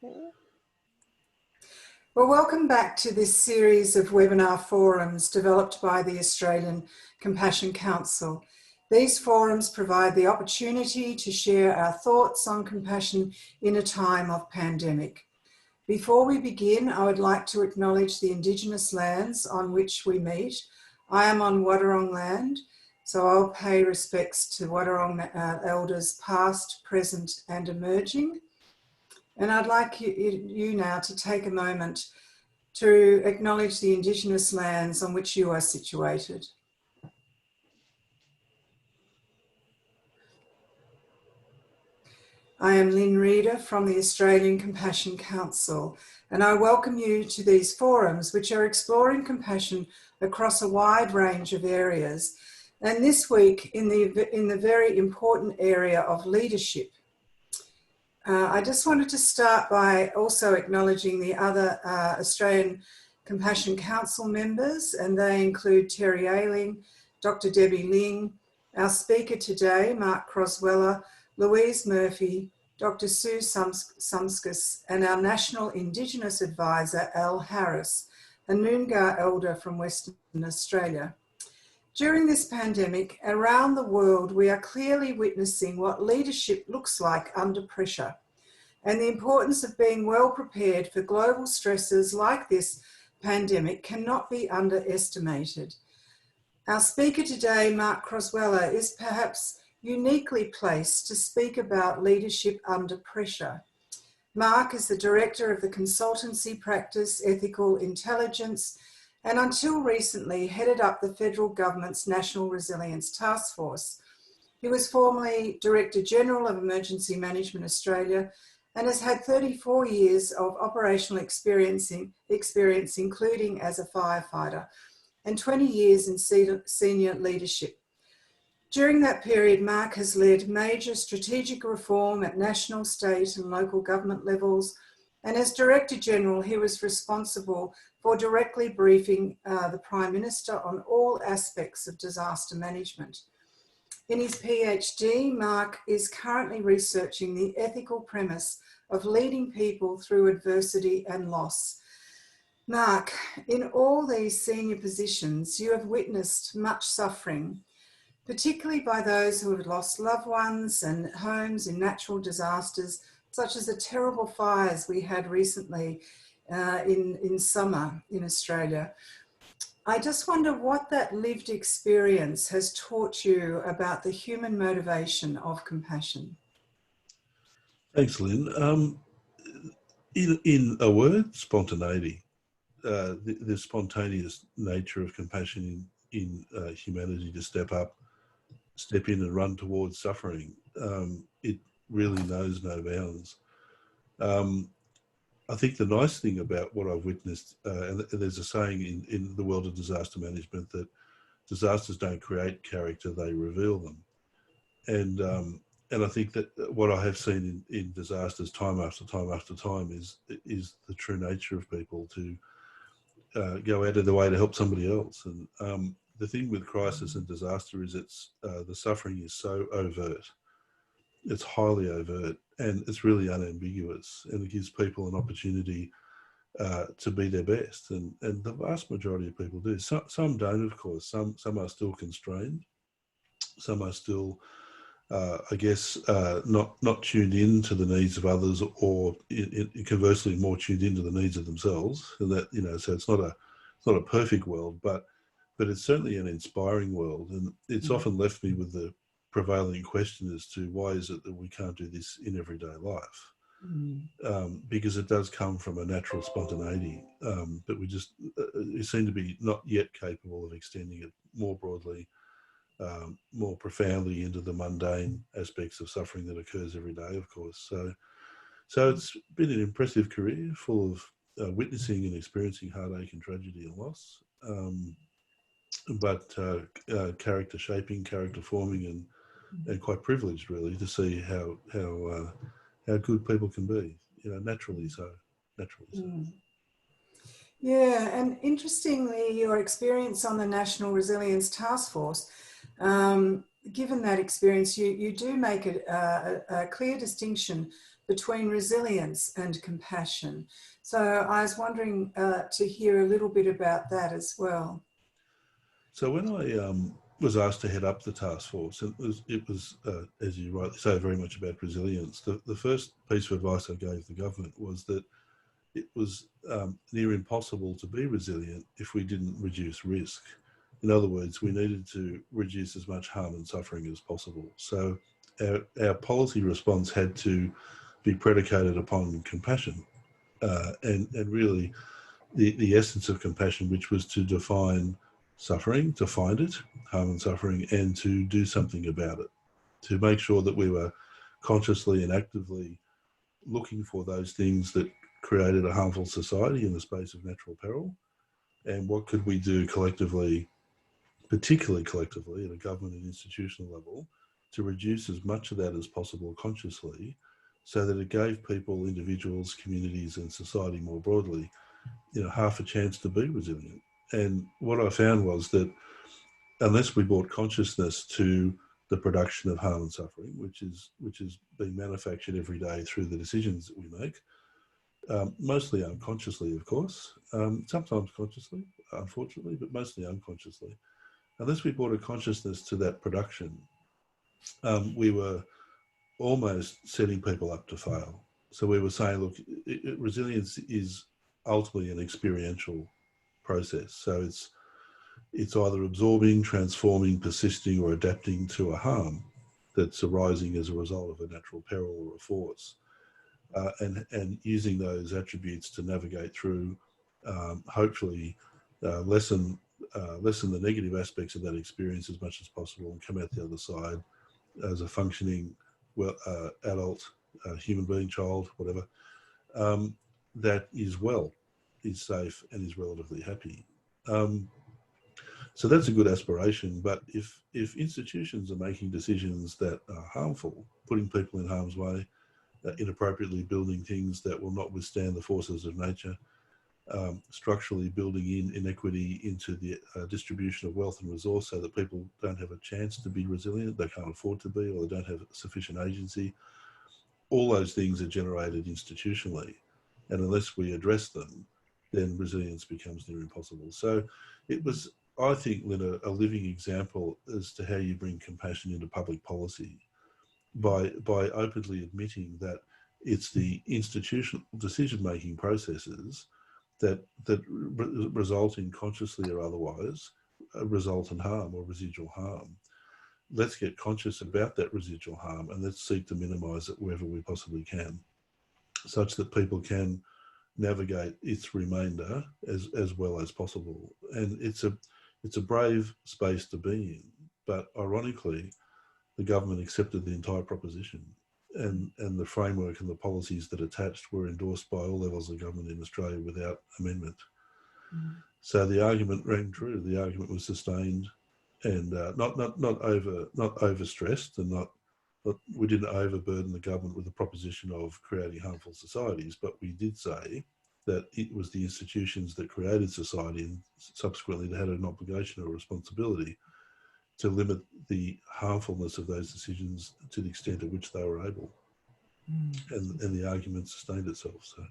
Well, welcome back to this series of webinar forums developed by the Australian Compassion Council. These forums provide the opportunity to share our thoughts on compassion in a time of pandemic. Before we begin, I would like to acknowledge the Indigenous lands on which we meet. I am on Wadawurrung land, so I'll pay respects to Wadawurrung elders past, present and emerging. And I'd like you now to take a moment to acknowledge the Indigenous lands on which you are situated. I am Lynn Reader from the Australian Compassion Council, and I welcome you to these forums which are exploring compassion across a wide range of areas. And this week in the very important area of leadership. I just wanted to start by also acknowledging the other Australian Compassion Council members, and they include Terry Ailing, Dr. Debbie Ling, our speaker today, Mark Crosweller, Louise Murphy, Dr. Sue Sumskis, and our National Indigenous Advisor, Al Harris, a Noongar elder from Western Australia. During this pandemic, around the world, we are clearly witnessing what leadership looks like under pressure, and the importance of being well prepared for global stresses like this pandemic cannot be underestimated. Our speaker today, Mark Crosweller, is perhaps uniquely placed to speak about leadership under pressure. Mark is the director of the consultancy practice Ethical Intelligence, and until recently headed up the federal government's National Resilience Taskforce. He was formerly Director General of Emergency Management Australia and has had 34 years of operational experience, including as a firefighter, and 20 years in senior leadership. During that period, Mark has led major strategic reform at national, state and local government levels, and as Director General, he was responsible for directly briefing the Prime Minister on all aspects of disaster management. In his PhD, Mark is currently researching the ethical premise of leading people through adversity and loss. Mark, in all these senior positions, you have witnessed much suffering, particularly by those who have lost loved ones and homes in natural disasters, such as the terrible fires we had recently in summer in Australia. I just wonder what that lived experience has taught you about the human motivation of compassion. Thanks, Lynn. In a word, spontaneity. The spontaneous nature of compassion in humanity to step in and run towards suffering. It really knows no bounds. I think the nice thing about what I've witnessed, and there's a saying in the world of disaster management that disasters don't create character, they reveal them. And I think that what I have seen in disasters time after time after time is the true nature of people to go out of their way to help somebody else. And the thing with crisis and disaster is the suffering is so overt. It's highly overt and it's really unambiguous, and it gives people an opportunity to be their best. And the vast majority of people do. Some don't, of course. Some are still constrained. Some are still, I guess, not tuned in to the needs of others, or conversely more tuned into the needs of themselves. And that, so it's not a perfect world, but it's certainly an inspiring world. And it's often left me with the prevailing question as to why is it that we can't do this in everyday life? Because it does come from a natural spontaneity, but we just seem to be not yet capable of extending it more broadly, more profoundly into the mundane aspects of suffering that occurs every day, of course. So it's been an impressive career full of witnessing and experiencing heartache and tragedy and loss, but character shaping, character forming, and quite privileged really to see how good people can be, naturally so. Yeah, and interestingly, your experience on the National Resilience Taskforce, given that experience, you do make a clear distinction between resilience and compassion. So I was wondering to hear a little bit about that as well. So when I was asked to head up the task force, it was as you rightly say, very much about resilience. The first piece of advice I gave the government was that it was near impossible to be resilient if we didn't reduce risk. In other words, we needed to reduce as much harm and suffering as possible. So our policy response had to be predicated upon compassion and really the essence of compassion, which was to define suffering, to find it, harm and suffering, and to do something about it, to make sure that we were consciously and actively looking for those things that created a harmful society in the space of natural peril, and what could we do collectively, particularly collectively at a government and institutional level, to reduce as much of that as possible consciously, so that it gave people, individuals, communities and society more broadly, half a chance to be resilient. And what I found was that unless we brought consciousness to the production of harm and suffering, which is being manufactured every day through the decisions that we make, mostly unconsciously, of course, sometimes consciously, unfortunately, but mostly unconsciously. Unless we brought a consciousness to that production, we were almost setting people up to fail. So we were saying, look, resilience is ultimately an experiential process. So it's either absorbing, transforming, persisting, or adapting to a harm that's arising as a result of a natural peril or a force, and using those attributes to navigate through, hopefully lessen the negative aspects of that experience as much as possible, and come out the other side as a functioning, adult, human being, child, whatever, that is well, is safe, and is relatively happy. So that's a good aspiration. But if institutions are making decisions that are harmful, putting people in harm's way, inappropriately building things that will not withstand the forces of nature, structurally building in inequity into the distribution of wealth and resource so that people don't have a chance to be resilient, they can't afford to be, or they don't have sufficient agency, all those things are generated institutionally. And unless we address them, then resilience becomes near impossible. So it was, I think, Lynn, a living example as to how you bring compassion into public policy by openly admitting that it's the institutional decision-making processes that result in, consciously or otherwise, result in harm or residual harm. Let's get conscious about that residual harm and let's seek to minimise it wherever we possibly can, such that people can navigate its remainder as well as possible. And it's a brave space to be in, but ironically, the government accepted the entire proposition, and the framework and the policies that attached were endorsed by all levels of government in Australia without amendment. So the argument rang true. The argument was sustained, and not overstressed, and we didn't overburden the government with the proposition of creating harmful societies, but we did say that it was the institutions that created society and subsequently they had an obligation or responsibility to limit the harmfulness of those decisions to the extent to which they were able. And the argument sustained itself. So.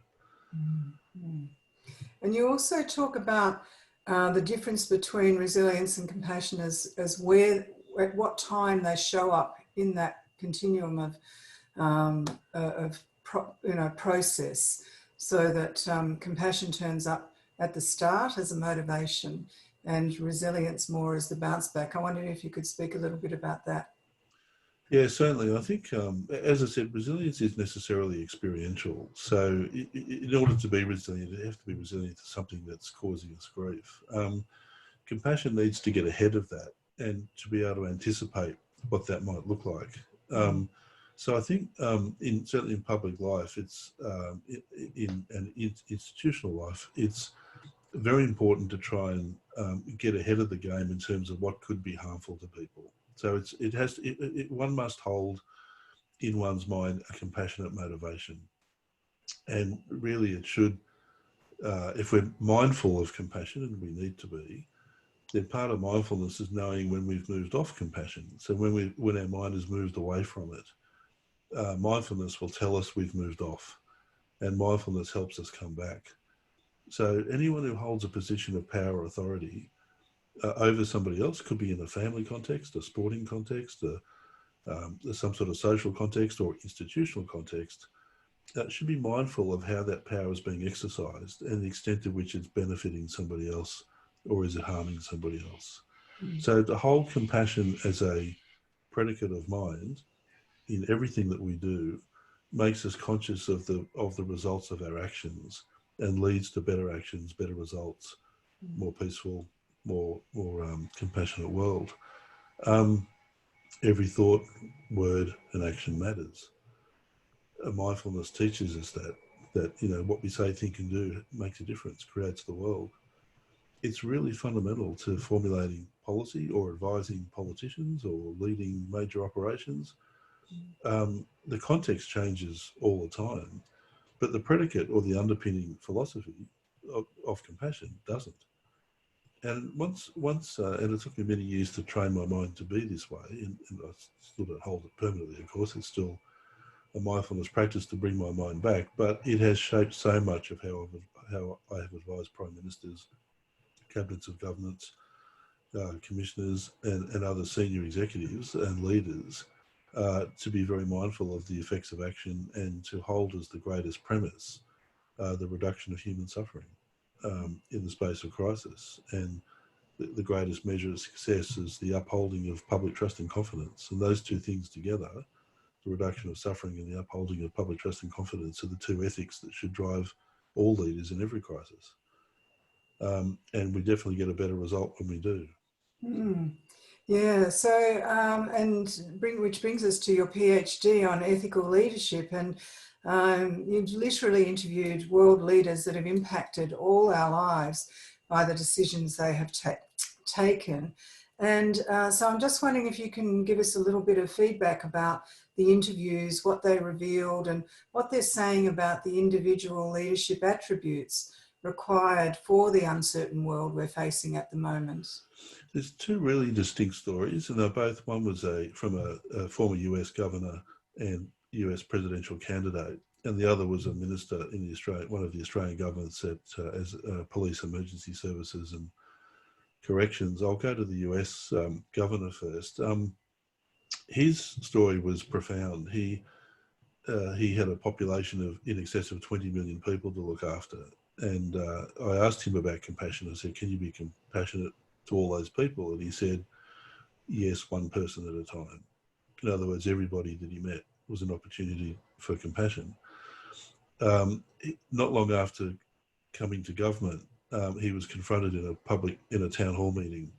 And you also talk about the difference between resilience and compassion as where, at what time they show up in that continuum of process, so that compassion turns up at the start as a motivation and resilience more as the bounce back. I wondered if you could speak a little bit about that. Yeah, certainly. I think, as I said, resilience is necessarily experiential. So in order to be resilient, you have to be resilient to something that's causing us grief. Compassion needs to get ahead of that and to be able to anticipate what that might look like. So I think certainly in public life, it's in institutional life, it's very important to try and get ahead of the game in terms of what could be harmful to people. So one must hold in one's mind a compassionate motivation, and really it should, if we're mindful of compassion, and we need to be, then part of mindfulness is knowing when we've moved off compassion. So when our mind has moved away from it, mindfulness will tell us we've moved off, and mindfulness helps us come back. So anyone who holds a position of power or authority over somebody else, could be in a family context, a sporting context, some sort of social context or institutional context, should be mindful of how that power is being exercised and the extent to which it's benefiting somebody else, or is it harming somebody else. So to hold compassion as a predicate of mind in everything that we do makes us conscious of the results of our actions, and leads to better actions, better results, more peaceful, more compassionate world. Every thought, word, and action matters. Mindfulness teaches us that what we say, think, and do makes a difference, creates the world. It's really fundamental to formulating policy or advising politicians or leading major operations. The context changes all the time, but the predicate or the underpinning philosophy of compassion doesn't. And once, and it took me many years to train my mind to be this way, and I still don't hold it permanently, of course. It's still a mindfulness practice to bring my mind back, but it has shaped so much of how I have advised prime ministers, cabinets of governments, commissioners, and other senior executives and leaders to be very mindful of the effects of action, and to hold as the greatest premise the reduction of human suffering in the space of crisis. And the greatest measure of success is the upholding of public trust and confidence. And those two things together, the reduction of suffering and the upholding of public trust and confidence, are the two ethics that should drive all leaders in every crisis. And we definitely get a better result when we do. Yeah, so, which brings us to your PhD on ethical leadership. And you've literally interviewed world leaders that have impacted all our lives by the decisions they have taken. And so I'm just wondering if you can give us a little bit of feedback about the interviews, what they revealed, and what they're saying about the individual leadership attributes required for the uncertain world we're facing at the moment. There's two really distinct stories, and they're both, one was from a former US governor and US presidential candidate, and the other was a minister in one of the Australian governments as police, emergency services and corrections. I'll go to the US governor first. His story was profound. He had a population of in excess of 20 million people to look after. And I asked him about compassion. I said, can you be compassionate to all those people? And he said, yes, one person at a time. In other words, everybody that he met was an opportunity for compassion. Not long after coming to government, he was confronted in a town hall meeting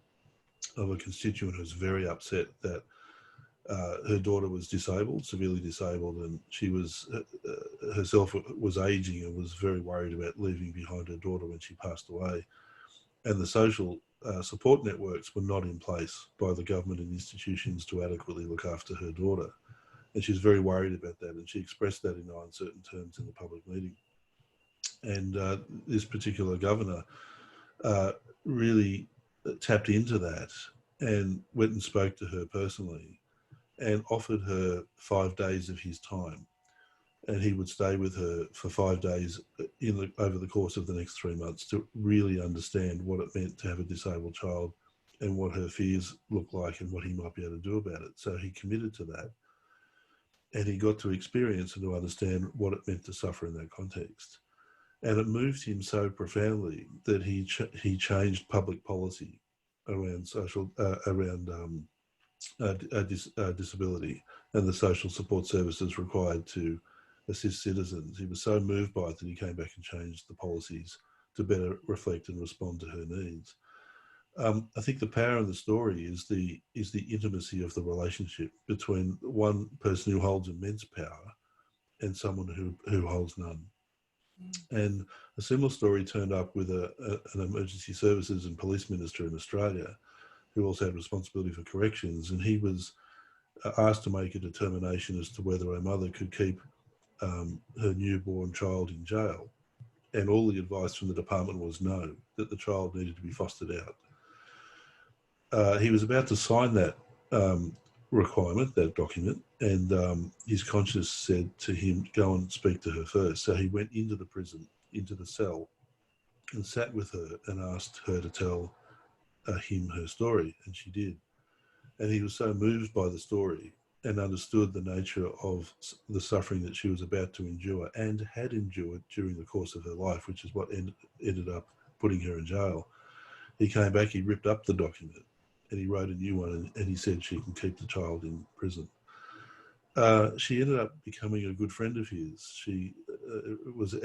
of a constituent who was very upset that her daughter was disabled, severely disabled, and she was herself was aging and was very worried about leaving behind her daughter when she passed away. And the social support networks were not in place by the government and institutions to adequately look after her daughter. And she was very worried about that, and she expressed that in no uncertain terms in the public meeting. And this particular governor really tapped into that and went and spoke to her personally and offered her 5 days of his time. And he would stay with her for 5 days over the course of the next 3 months to really understand what it meant to have a disabled child and what her fears looked like and what he might be able to do about it. So he committed to that. And he got to experience and to understand what it meant to suffer in that context. And it moved him so profoundly that he changed public policy around disability and the social support services required to assist citizens. He was so moved by it that he came back and changed the policies to better reflect and respond to her needs. I think the power in the story is the intimacy of the relationship between one person who holds immense power and someone who holds none. And a similar story turned up with an emergency services and police minister in Australia who also had responsibility for corrections, and he was asked to make a determination as to whether her mother could keep her newborn child in jail. And all the advice from the department was no, that the child needed to be fostered out. He was about to sign that requirement, that document, and his conscience said to him, go and speak to her first. So he went into the prison, into the cell, and sat with her and asked her to tell him her story, and she did. And he was so moved by the story and understood the nature of the suffering that she was about to endure and had endured during the course of her life, which is what ended up putting her in jail. He came back, he ripped up the document, and he wrote a new one, and he said she can keep the child in prison. She ended up becoming a good friend of his. She was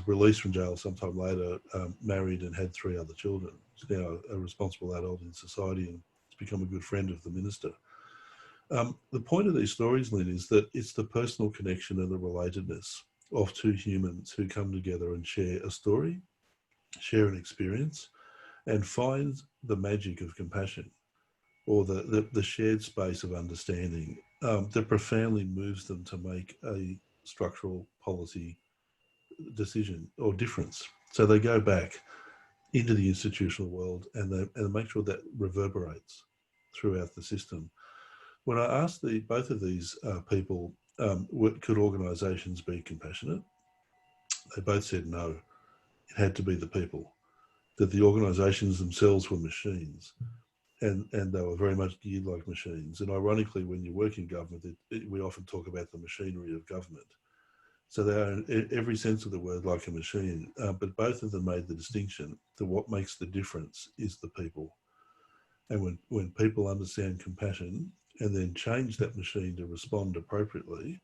released from jail sometime later, married and had 3 other children. She's now a responsible adult in society and has become a good friend of the minister. The point of these stories, Lynn, is that it's the personal connection and the relatedness of 2 humans who come together and share a story, share an experience, and find the magic of compassion, or the shared space of understanding that profoundly moves them to make a structural policy decision or difference. So they go back into the institutional world and they make sure that reverberates throughout the system. When I asked both of these people, could organisations be compassionate? They both said no. It had to be the people. That the organisations themselves were machines. And they were very much geared like machines. And ironically, when you work in government, we often talk about the machinery of government. So they are in every sense of the word like a machine. But both of them made the distinction that what makes the difference is the people. And when people understand compassion and then change that machine to respond appropriately,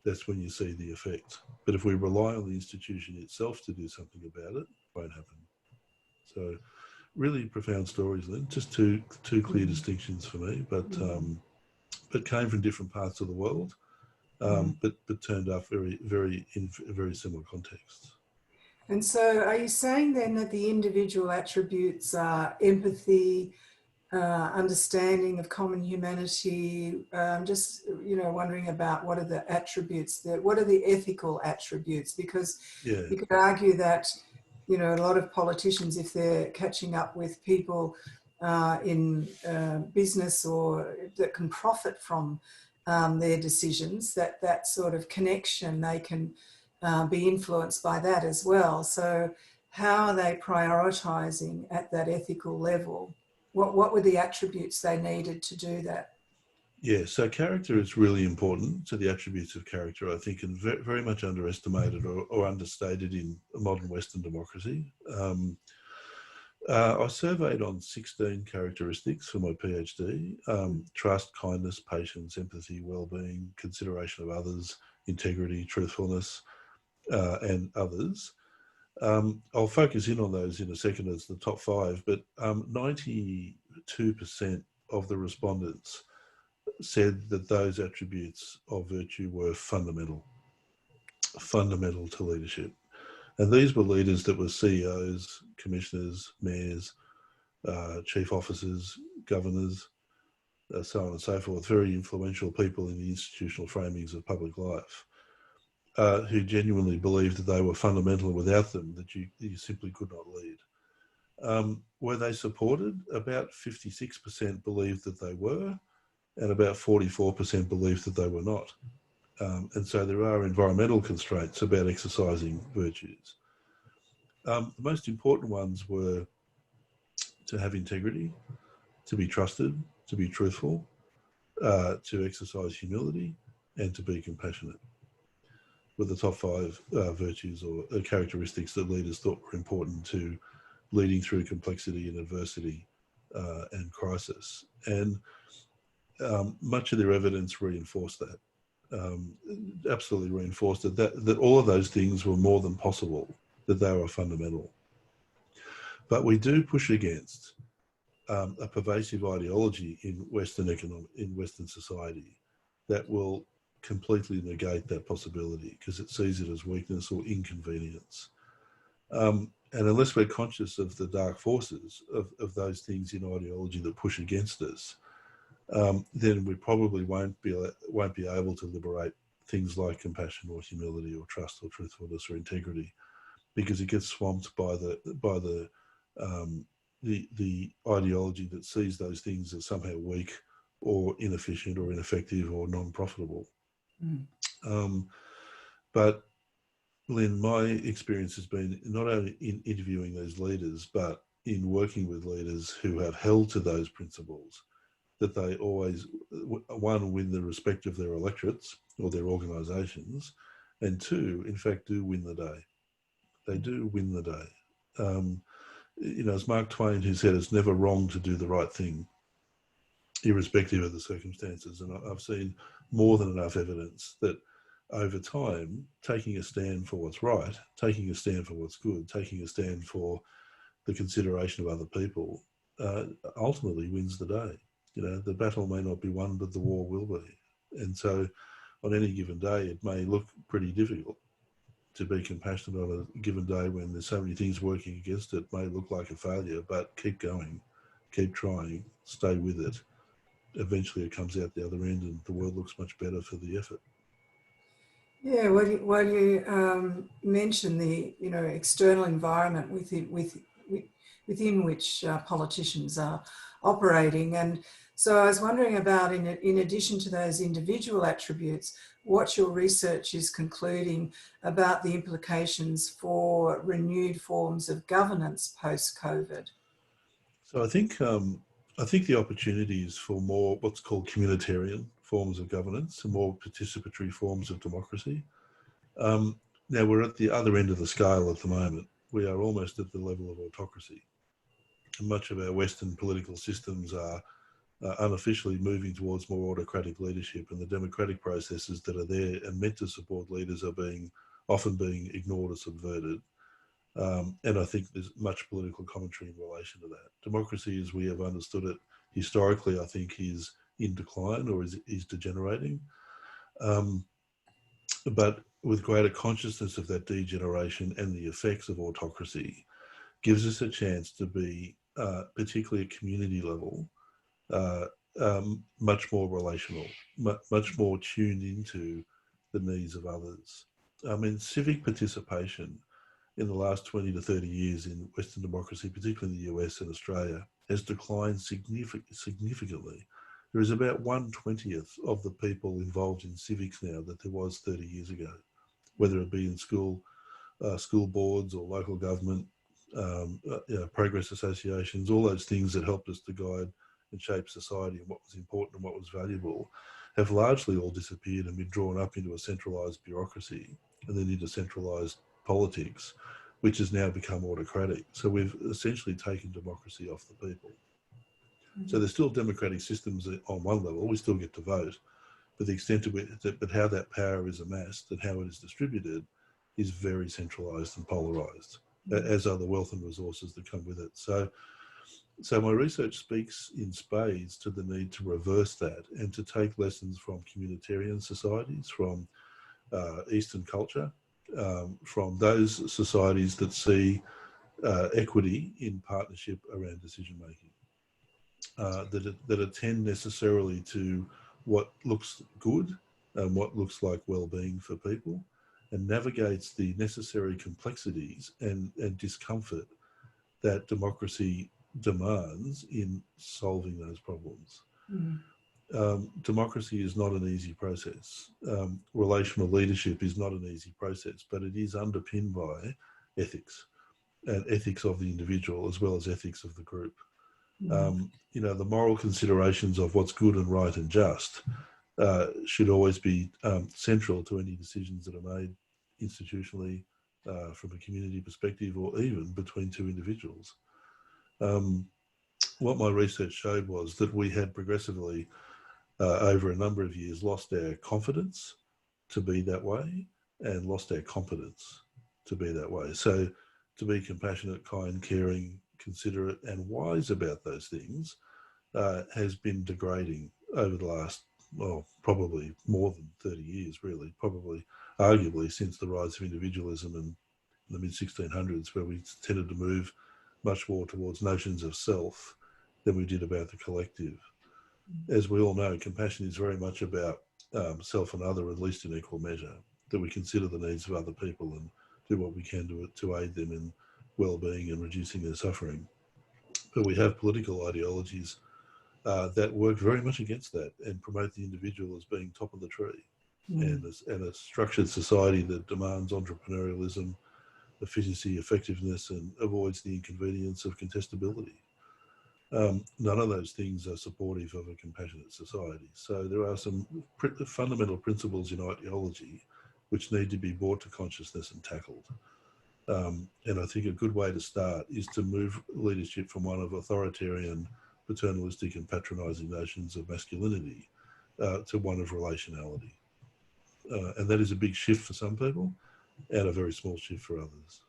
that's when you see the effect. But if we rely on the institution itself to do something about it, it won't happen. So really profound stories, Lynn. Just two clear distinctions for me, but came from different parts of the world, but turned up in very similar contexts. And so are you saying then that the individual attributes are empathy, understanding of common humanity, just, wondering about what are the attributes, what are the ethical attributes? Because you could argue that, a lot of politicians, if they're catching up with people in business or that can profit from their decisions, that sort of connection, they can be influenced by that as well. So how are they prioritising at that ethical level? What were the attributes they needed to do that? Yeah, so character is really important. So the attributes of character, I think, are very much underestimated or understated in a modern Western democracy. I surveyed on 16 characteristics for my PhD: trust, kindness, patience, empathy, well-being, consideration of others, integrity, truthfulness, and others. I'll focus in on those in a second as the top 5, but 92% of the respondents said that those attributes of virtue were fundamental to leadership. And these were leaders that were CEOs, commissioners, mayors, chief officers, governors, so on and so forth, very influential people in the institutional framings of public life, who genuinely believed that they were fundamental, and without them, that you simply could not lead. Were they supported? About 56% believed that they were, and about 44% believed that they were not. And so there are environmental constraints about exercising virtues. The most important ones were to have integrity, to be trusted, to be truthful, to exercise humility, and to be compassionate, were the top 5 virtues or characteristics that leaders thought were important to leading through complexity and adversity and crisis. And much of their evidence reinforced that. Absolutely reinforced it, that all of those things were more than possible, that they were fundamental. But we do push against a pervasive ideology in Western society that will completely negate that possibility because it sees it as weakness or inconvenience. And unless we're conscious of the dark forces of those things in ideology that push against us, then we probably won't be able to liberate things like compassion or humility or trust or truthfulness or integrity, because it gets swamped by the ideology that sees those things as somehow weak or inefficient or ineffective or non-profitable. Mm. But Lynn, my experience has been not only in interviewing these leaders, but in working with leaders who have held to those principles, that they always, one, win the respect of their electorates or their organisations, and two, in fact, do win the day. They do win the day. It's Mark Twain who said it's never wrong to do the right thing, irrespective of the circumstances. And I've seen more than enough evidence that over time, taking a stand for what's right, taking a stand for what's good, taking a stand for the consideration of other people, ultimately wins the day. The battle may not be won, but the war will be. And so on any given day, it may look pretty difficult to be compassionate on a given day when there's so many things working against it. It may look like a failure, but keep going, keep trying, stay with it. Eventually it comes out the other end and the world looks much better for the effort. Yeah, while you mention the external environment within which politicians are operating, and so I was wondering about in addition to those individual attributes, what your research is concluding about the implications for renewed forms of governance post-COVID. So I think the opportunities for more what's called communitarian forms of governance and more participatory forms of democracy. Now we're at the other end of the scale at the moment. We are almost at the level of autocracy. And much of our Western political systems are unofficially moving towards more autocratic leadership, and the democratic processes that are there and meant to support leaders are often being ignored or subverted. And I think there's much political commentary in relation to that. Democracy, as we have understood it historically, I think is in decline or is degenerating. But with greater consciousness of that degeneration and the effects of autocracy, gives us a chance to be, particularly at community level, much more relational, much more tuned into the needs of others. I mean, civic participation in the last 20 to 30 years in Western democracy, particularly in the US and Australia, has declined significantly. There is about 1/20th of the people involved in civics now that there was 30 years ago, whether it be in school boards or local government, progress associations, all those things that helped us to guide and shape society and what was important and what was valuable, have largely all disappeared and been drawn up into a centralised bureaucracy and then into centralised politics, which has now become autocratic. So we've essentially taken democracy off the people. Mm-hmm. So there's still democratic systems on one level, we still get to vote, but the extent of it, but how that power is amassed and how it is distributed is very centralised and polarised, mm-hmm. as are the wealth and resources that come with it. So my research speaks in spades to the need to reverse that and to take lessons from communitarian societies, from Eastern culture, from those societies that see equity in partnership around decision making, that attend necessarily to what looks good and what looks like well-being for people, and navigates the necessary complexities and discomfort that democracy demands in solving those problems. Mm. Democracy is not an easy process. Relational leadership is not an easy process, but it is underpinned by ethics, and ethics of the individual as well as ethics of the group. Mm. The moral considerations of what's good and right and just should always be central to any decisions that are made institutionally, from a community perspective, or even between two individuals. What my research showed was that we had progressively, over a number of years, lost our confidence to be that way and lost our competence to be that way. So to be compassionate, kind, caring, considerate and wise about those things has been degrading over the last, probably more than 30 years, really, probably arguably since the rise of individualism in the mid-1600s, where we tended to move much more towards notions of self than we did about the collective. As we all know, compassion is very much about self and other, at least in equal measure, that we consider the needs of other people and do what we can to aid them in well-being and reducing their suffering. But we have political ideologies that work very much against that and promote the individual as being top of the tree. And a structured society that demands entrepreneurialism, efficiency, effectiveness, and avoids the inconvenience of contestability. None of those things are supportive of a compassionate society. So there are some fundamental principles in ideology which need to be brought to consciousness and tackled. And I think a good way to start is to move leadership from one of authoritarian, paternalistic and patronising notions of masculinity to one of relationality. And that is a big shift for some people and a very small shift for others.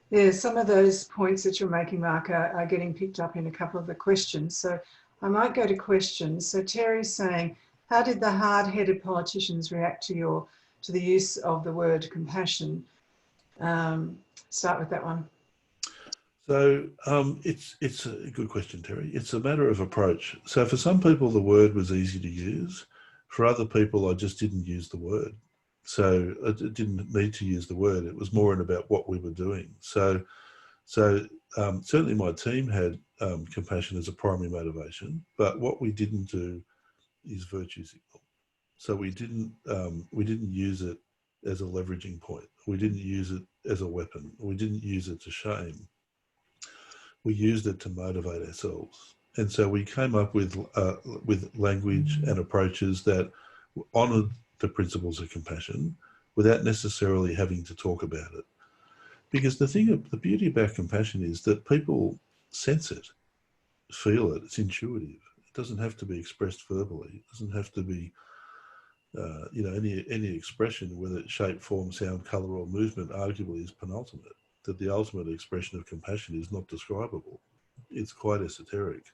Yeah, some of those points that you're making, Mark, are getting picked up in a couple of the questions. So I might go to questions. So Terry's saying, how did the hard-headed politicians react to the use of the word compassion? Start with that one. So it's a good question, Terry. It's a matter of approach. So for some people, the word was easy to use. For other people, I just didn't use the word. So I didn't need to use the word. It was more about what we were doing. So certainly my team had compassion as a primary motivation, but what we didn't do is virtue signal. So we didn't use it as a leveraging point. We didn't use it as a weapon. We didn't use it to shame. We used it to motivate ourselves. And so we came up with language and approaches that honoured the principles of compassion without necessarily having to talk about it. Because the beauty about compassion is that people sense it, feel it, it's intuitive. It doesn't have to be expressed verbally. It doesn't have to be, any expression, whether it's shape, form, sound, colour or movement, arguably is penultimate. That the ultimate expression of compassion is not describable. It's quite esoteric.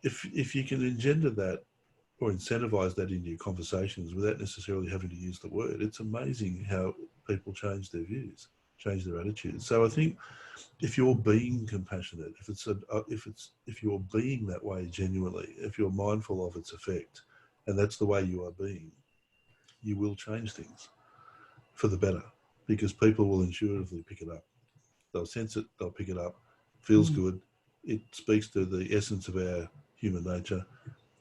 If you can engender that or incentivize that in your conversations without necessarily having to use the word, it's amazing how people change their views, change their attitudes. So I think if you're being compassionate, if you're being that way genuinely, if you're mindful of its effect, and that's the way you are being, you will change things for the better, because people will intuitively pick it up. They'll sense it, they'll pick it up, feels good, it speaks to the essence of our human nature,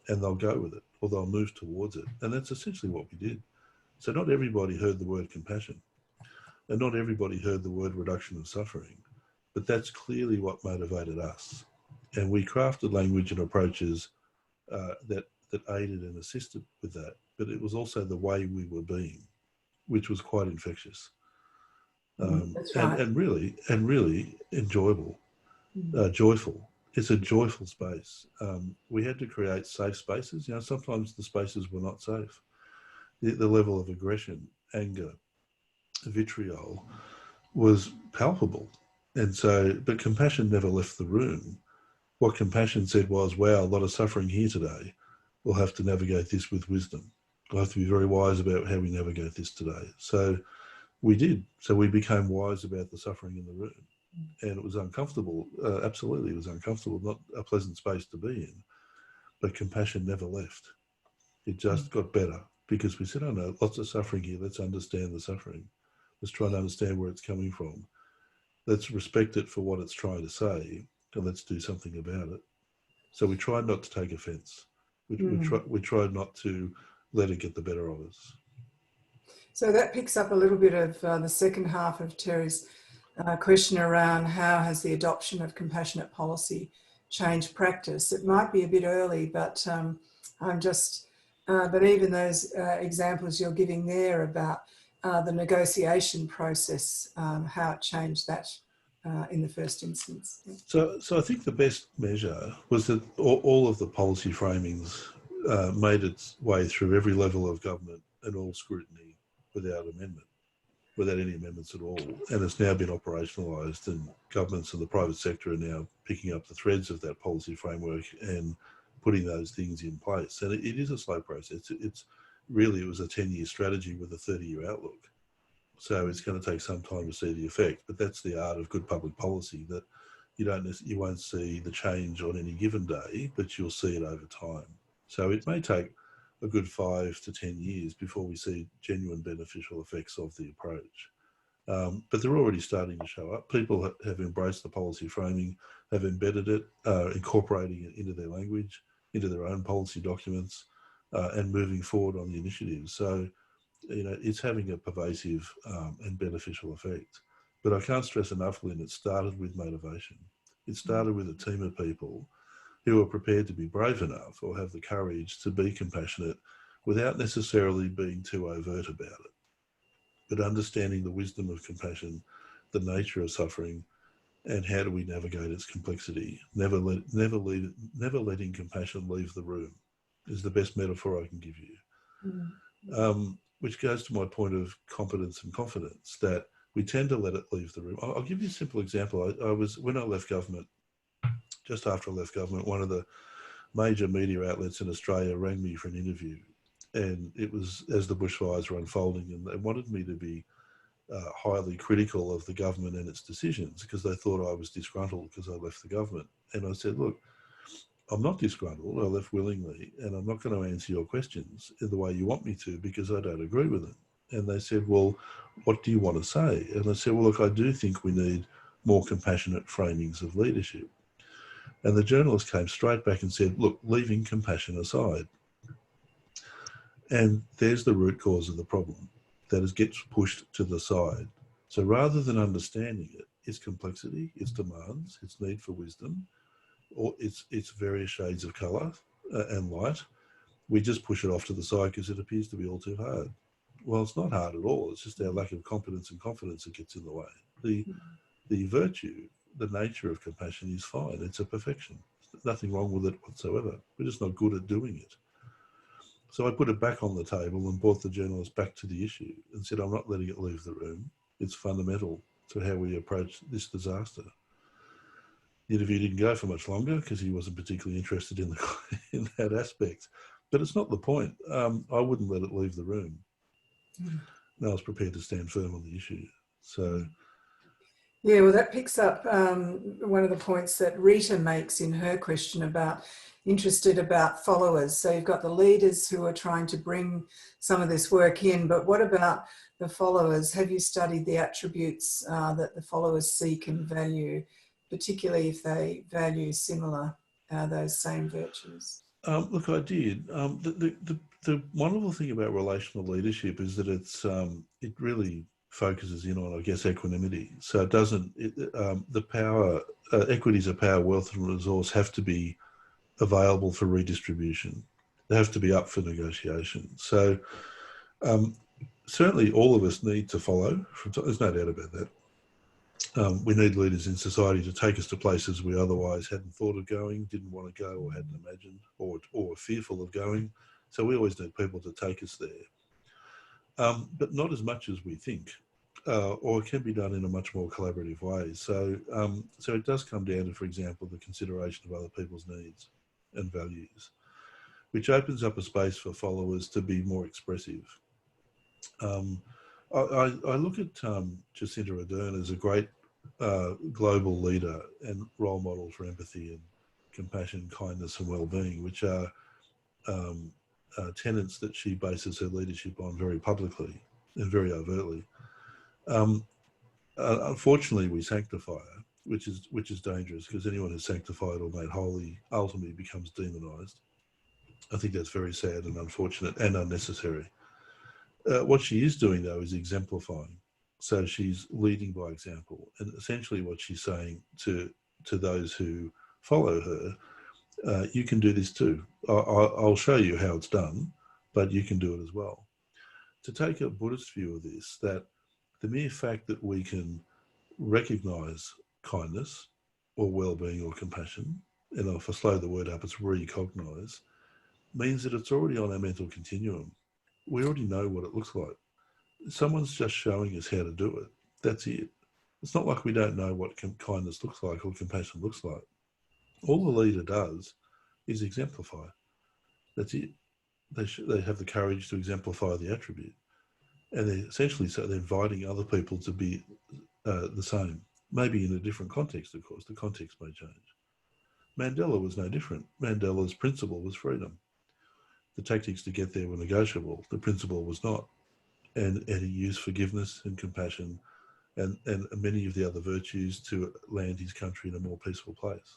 and they'll go with it, or they'll move towards it. And that's essentially what we did. So not everybody heard the word compassion, and not everybody heard the word reduction of suffering, but that's clearly what motivated us. And we crafted language and approaches that aided and assisted with that, but it was also the way we were being, which was quite infectious. That's right. and really enjoyable, joyful. It's a joyful space. We had to create safe spaces. Sometimes the spaces were not safe. The level of aggression, anger, vitriol was palpable. And so, but compassion never left the room. What compassion said was, wow, a lot of suffering here today. We'll have to navigate this with wisdom. We'll have to be very wise about how we navigate this today. So we did. So we became wise about the suffering in the room. And it was uncomfortable. Absolutely, it was uncomfortable, not a pleasant space to be in. But compassion never left. It just got better because we said, oh no, lots of suffering here. Let's understand the suffering. Let's try and understand where it's coming from. Let's respect it for what it's trying to say, and let's do something about it. So we tried not to take offence. We tried not to let it get the better of us. So that picks up a little bit of the second half of Terry's question around how has the adoption of compassionate policy changed practice. It might be a bit early, but but even those examples you're giving there about the negotiation process, how it changed that in the first instance. So I think the best measure was that all of the policy framings made its way through every level of government and all scrutiny without any amendments at all. And it's now been operationalised, and governments and the private sector are now picking up the threads of that policy framework and putting those things in place. And it is a slow process. It was a 10-year strategy with a 30-year outlook. So it's going to take some time to see the effect, but that's the art of good public policy, that you won't see the change on any given day, but you'll see it over time. So it may take a good 5 to 10 years before we see genuine beneficial effects of the approach. But they're already starting to show up. People have embraced the policy framing, have embedded it, incorporating it into their language, into their own policy documents, and moving forward on the initiatives. So, it's having a pervasive and beneficial effect. But I can't stress enough, Lynn, it started with motivation. It started with a team of people who are prepared to be brave enough or have the courage to be compassionate without necessarily being too overt about it, but understanding the wisdom of compassion, the nature of suffering, and how do we navigate its complexity. Never letting compassion leave the room is the best metaphor I can give you. Which goes to my point of competence and confidence, that we tend to let it leave the room. I'll give you a simple example. When I left government, just after I left government, one of the major media outlets in Australia rang me for an interview, and it was as the bushfires were unfolding, and they wanted me to be highly critical of the government and its decisions because they thought I was disgruntled because I left the government. And I said, look, I'm not disgruntled. I left willingly, and I'm not going to answer your questions in the way you want me to because I don't agree with them. And they said, well, what do you want to say? And I said, well, look, I do think we need more compassionate framings of leadership. And the journalist came straight back and said, look, leaving compassion aside. And there's the root cause of the problem, that it gets pushed to the side. So rather than understanding it, its complexity, its demands, its need for wisdom, or its various shades of colour and light, we just push it off to the side because it appears to be all too hard. Well, it's not hard at all. It's just our lack of competence and confidence that gets in the way. The virtue, the nature of compassion is fine. It's a perfection. There's nothing wrong with it whatsoever. We're just not good at doing it. So I put it back on the table and brought the journalist back to the issue and said, I'm not letting it leave the room. It's fundamental to how we approach this disaster. The interview didn't go for much longer because he wasn't particularly interested in that aspect. But it's not the point. I wouldn't let it leave the room. I was prepared to stand firm on the issue. So, yeah, well, that picks up one of the points that Rita makes in her question about followers. So you've got the leaders who are trying to bring some of this work in, but what about the followers? Have you studied the attributes that the followers seek and value, particularly if they value similar, those same virtues? Look, I did. The wonderful thing about relational leadership is that it really focuses in on, I guess, equanimity. So it doesn't, the power, equities of power, wealth and resource have to be available for redistribution. They have to be up for negotiation. So certainly all of us need to follow. There's no doubt about that. We need leaders in society to take us to places we otherwise hadn't thought of going, didn't want to go or hadn't imagined or were fearful of going. So we always need people to take us there. But not as much as we think, or it can be done in a much more collaborative way. So it does come down to, for example, the consideration of other people's needs and values, which opens up a space for followers to be more expressive. I look at Jacinta Ardern as a great global leader and role model for empathy and compassion, kindness and well-being, which are tenets that she bases her leadership on very publicly and very overtly. Unfortunately, we sanctify her, which is dangerous, because anyone who's sanctified or made holy ultimately becomes demonized. I think that's very sad and unfortunate and unnecessary. What she is doing, though, is exemplifying. So she's leading by example. And essentially what she's saying to those who follow her, you can do this too. I'll show you how it's done, but you can do it as well. To take a Buddhist view of this, that the mere fact that we can recognize kindness or well-being or compassion, and if I slow the word up, it's recognize, means that it's already on our mental continuum. We already know what it looks like. Someone's just showing us how to do it. That's it. It's not like we don't know what kindness looks like or compassion looks like. All the leader does is exemplify. That's it. They have the courage to exemplify the attribute. And they're inviting other people to be the same. Maybe in a different context, of course. The context may change. Mandela was no different. Mandela's principle was freedom. The tactics to get there were negotiable. The principle was not. And he used forgiveness and compassion and many of the other virtues to land his country in a more peaceful place.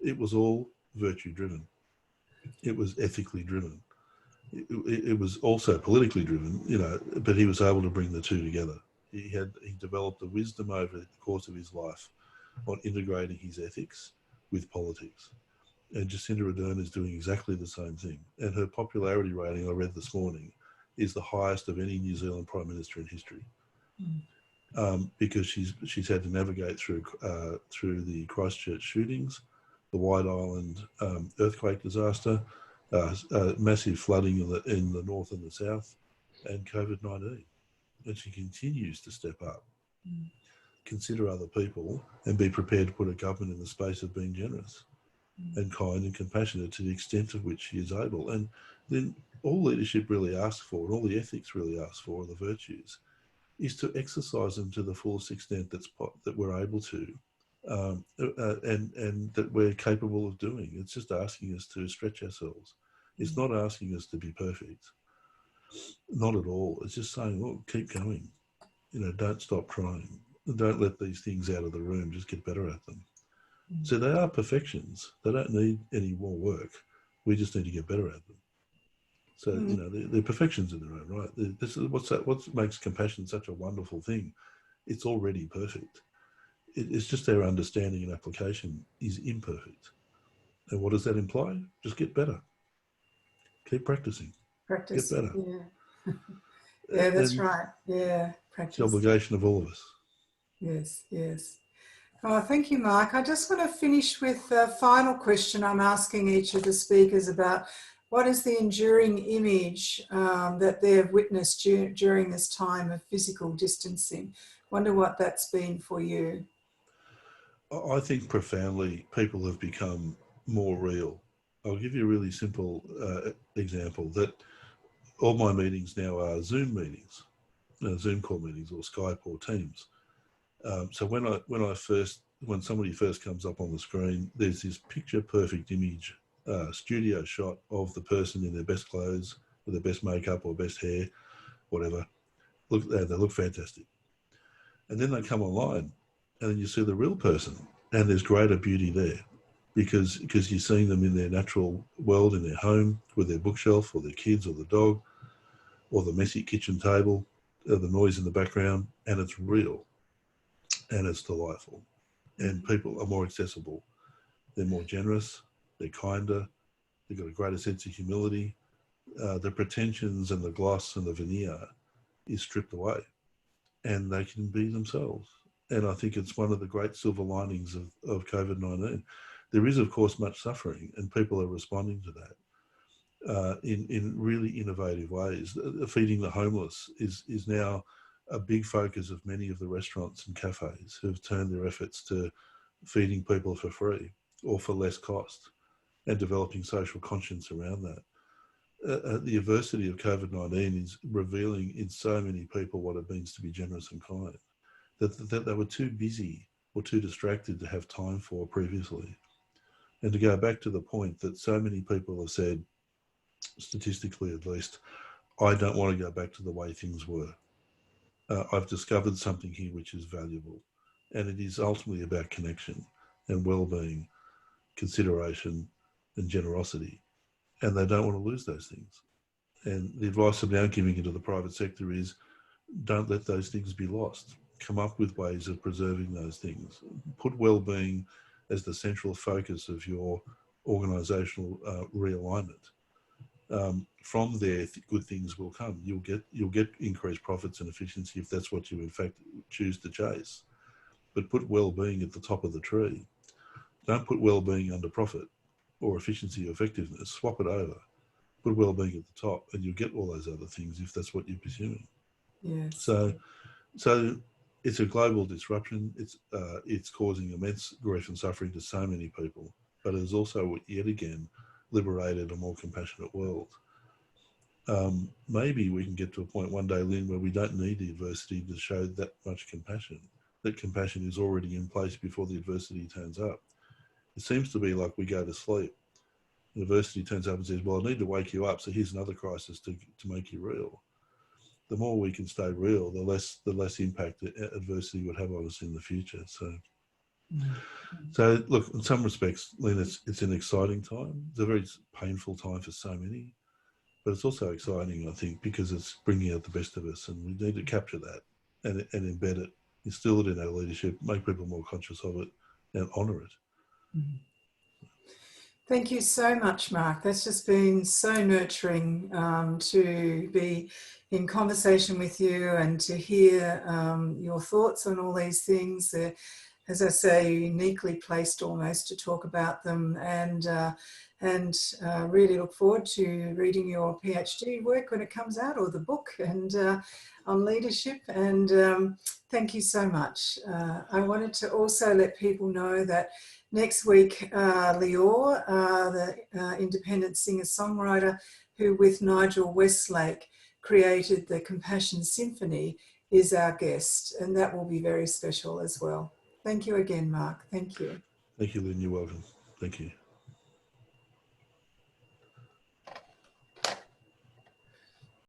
It was all virtue driven. It was ethically driven. It was also politically driven, but he was able to bring the two together. He developed a wisdom over the course of his life on integrating his ethics with politics. And Jacinda Ardern is doing exactly the same thing. And her popularity rating, I read this morning, is the highest of any New Zealand Prime Minister in history. Because she's had to navigate through the Christchurch shootings, the White Island earthquake disaster, massive flooding in the north and the south, and COVID-19. And she continues to step up, consider other people, and be prepared to put a government in the space of being generous and kind and compassionate to the extent of which she is able. And then all leadership really asks for, and all the ethics really asks for, the virtues, is to exercise them to the fullest extent that we're able to, and that we're capable of doing. It's just asking us to stretch ourselves. It's not asking us to be perfect. Not at all. It's just saying, look, keep going. Don't stop trying. Don't let these things out of the room. Just get better at them. So they are perfections. They don't need any more work. We just need to get better at them. So, they're perfections in their own right. This is what makes compassion such a wonderful thing. It's already perfect. It's just our understanding and application is imperfect. And what does that imply? Just get better. Keep practicing. Practice. Get better. Yeah. Yeah, that's right. Yeah, practice. It's the obligation of all of us. Yes, yes. Oh, thank you, Mike. I just want to finish with the final question I'm asking each of the speakers about what is the enduring image that they have witnessed during this time of physical distancing? Wonder what that's been for you. I think profoundly people have become more real. I'll give you a really simple example that all my meetings now are Zoom meetings, Zoom call meetings or Skype or Teams. So when somebody first comes up on the screen, there's this picture perfect image, studio shot of the person in their best clothes, with their best makeup or best hair, whatever. They look fantastic. And then they come online, and then you see the real person, and there's greater beauty there, because you're seeing them in their natural world, in their home, with their bookshelf or their kids or the dog, or the messy kitchen table, or the noise in the background, and it's real. And it's delightful. And people are more accessible. They're more generous. They're kinder. They've got a greater sense of humility. The pretensions and the gloss and the veneer is stripped away. And they can be themselves. And I think it's one of the great silver linings of COVID-19. There is, of course, much suffering, and people are responding to that in really innovative ways. Feeding the homeless is now a big focus of many of the restaurants and cafes who've turned their efforts to feeding people for free or for less cost, and developing social conscience around that. The adversity of COVID-19 is revealing in so many people what it means to be generous and kind, that they were too busy or too distracted to have time for previously. And to go back to the point that so many people have said, statistically at least, I don't want to go back to the way things were. I've discovered something here which is valuable, and it is ultimately about connection and well-being, consideration and generosity, and they don't want to lose those things. And the advice I'm now giving into the private sector is don't let those things be lost. Come up with ways of preserving those things. Put well-being as the central focus of your organisational realignment. From there, good things will come. You'll get increased profits and efficiency if that's what you in fact choose to chase. But put well-being at the top of the tree. Don't put well-being under profit or efficiency or effectiveness. Swap it over. Put well-being at the top, and you'll get all those other things if that's what you're pursuing. Yes. So it's a global disruption. It's causing immense grief and suffering to so many people, but it has also yet again liberated a more compassionate world. Maybe we can get to a point one day, Lynn, where we don't need the adversity to show that much compassion. That compassion is already in place before the adversity turns up. It seems to be like we go to sleep. The adversity turns up and says, well, I need to wake you up, so here's another crisis to make you real. the more we can stay real, the less impact adversity would have on us in the future. So look, in some respects, Lynn, it's an exciting time. It's a very painful time for so many, but it's also exciting, I think, because it's bringing out the best of us, and we need to capture that and embed it, instill it in our leadership, make people more conscious of it, and honour it. Thank you so much, Mark. That's just been so nurturing to be in conversation with you and to hear your thoughts on all these things. As I say, uniquely placed almost to talk about them, and really look forward to reading your PhD work when it comes out, or the book, and on leadership. And thank you so much. I wanted to also let people know that next week, Lior, the independent singer-songwriter who with Nigel Westlake created the Compassion Symphony, is our guest, and that will be very special as well. Thank you again, Mark. Thank you. Thank you, Lynn. You're welcome. Thank you.